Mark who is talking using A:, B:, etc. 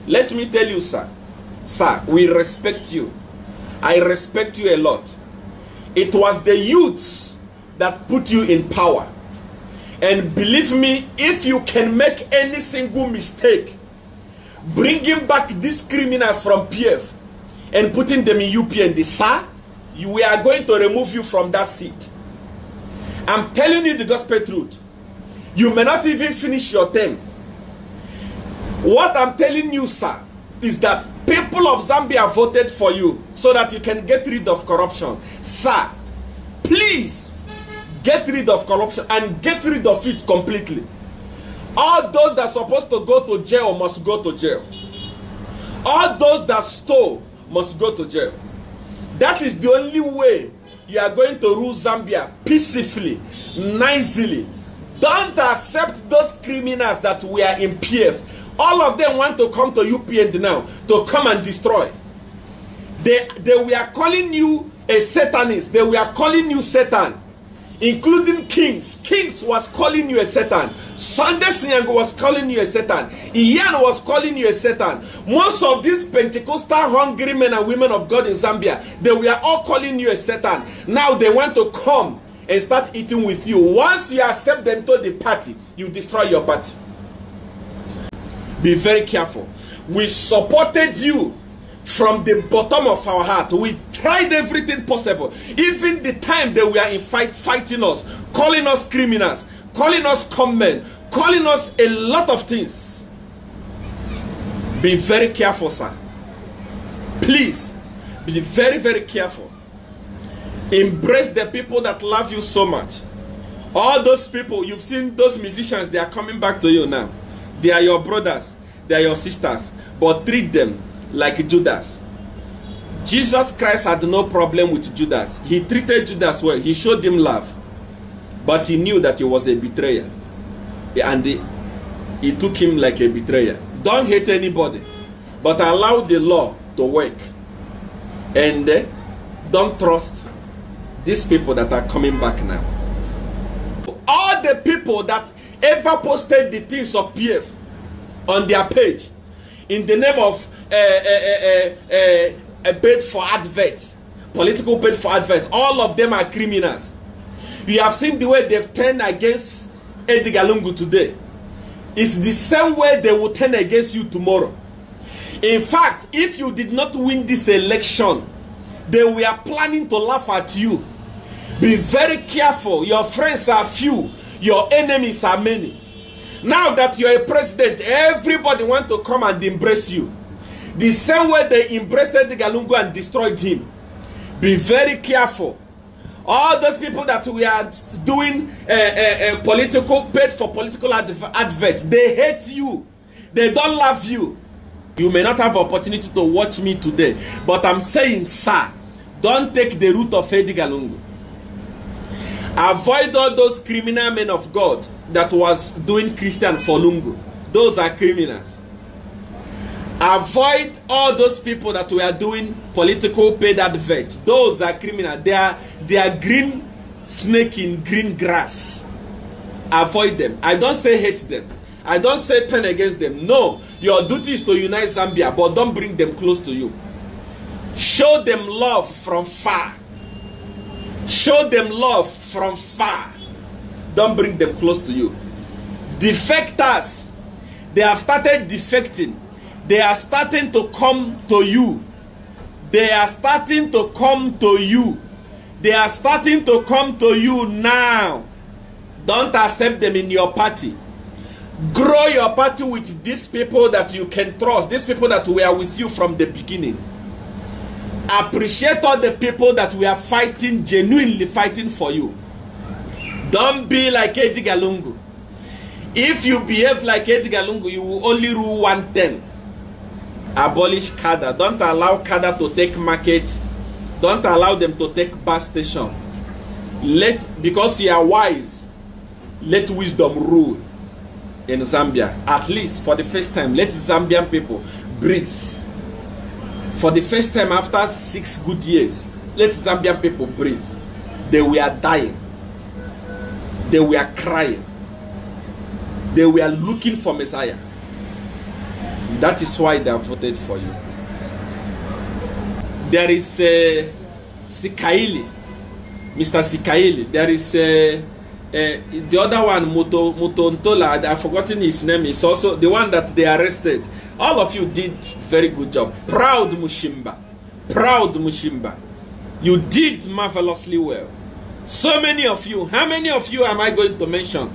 A: Let me tell you, sir, we respect you. I respect you a lot. It was the youths that put you in power. And believe me, if you can make any single mistake, bringing back these criminals from PF and putting them in UPND, sir, we are going to remove you from that seat. I'm telling you the gospel truth. You may not even finish your term. What I'm telling you, sir, is that people of Zambia voted for you so that you can get rid of corruption. Sir, please get rid of corruption and get rid of it completely. All those that are supposed to go to jail must go to jail. All those that stole must go to jail. That is the only way you are going to rule Zambia peacefully, nicely. Don't accept those criminals that were in PF. All of them want to come to UPND now to come and destroy. They were calling you a Satanist. They were calling you Satan, including Kings. Kings was calling you a Satan. Sunday Sinyang was calling you a Satan. Ian was calling you a Satan. Most of these Pentecostal hungry men and women of God in Zambia, they were all calling you a Satan. Now they want to come and start eating with you. Once you accept them to the party, you destroy your party. Be very careful. We supported you from the bottom of our heart. We tried everything possible. Even the time they were in fighting us, calling us criminals, calling us conmen, calling us a lot of things. Be very careful, sir. Please, be very, very careful. Embrace the people that love you so much. All those people, you've seen those musicians, they are coming back to you now. They are your brothers, they are your sisters, but treat them like Judas. Jesus Christ had no problem with Judas. He treated Judas well. He showed him love, but he knew that he was a betrayer, and he took him like a betrayer. Don't hate anybody, but allow the law to work, and don't trust these people that are coming back now. All the people that ever posted the things of PF on their page in the name of a bid for advert, political bid for advert, all of them are criminals. You have seen the way they've turned against Edgar Lungu today. It's the same way they will turn against you tomorrow. In fact, if you did not win this election, they were planning to laugh at you. Be very careful. Your friends are few, your enemies are many. Now that you're a president, everybody wants to come and embrace you. The same way they embraced Edgar Lungu and destroyed him. Be very careful. All those people that we are doing political, paid for political advert, they hate you. They don't love you. You may not have opportunity to watch me today, but I'm saying, sir, don't take the route of Edgar Lungu. Avoid all those criminal men of God that was doing Christian for Lungu. Those are criminals. Avoid all those people that were doing political paid advert. Those are criminals. They are green snake in green grass. Avoid them. I don't say hate them. I don't say turn against them. No. Your duty is to unite Zambia, but don't bring them close to you. Show them love from far. Show them love from far. Don't bring them close to you. Defectors, they have started defecting. They are starting to come to you. They are starting to come to you. They are starting to come to you now. Don't accept them in your party. Grow your party with these people that you can trust. These people that were with you from the beginning. Appreciate all the people that we are fighting, genuinely fighting for you. Don't be like Edgar Lungu. If you behave like Edgar Lungu, you will only rule 110. Abolish CADA. Don't allow CADA to take market. Don't allow them to take bus station. Because you are wise, let wisdom rule in Zambia. At least for the first time, let Zambian people breathe. For the first time after 6 good years, let Zambian people breathe. They were dying. They were crying. They were looking for Messiah. That is why they have voted for you. There is Sikaili, Mr. Sikaili. There is the other one, Mutontola. I've forgotten his name. Is also the one that they arrested. All of you did very good job. Proud Mushimba. Proud Mushimba. You did marvelously well. So many of you. How many of you am I going to mention?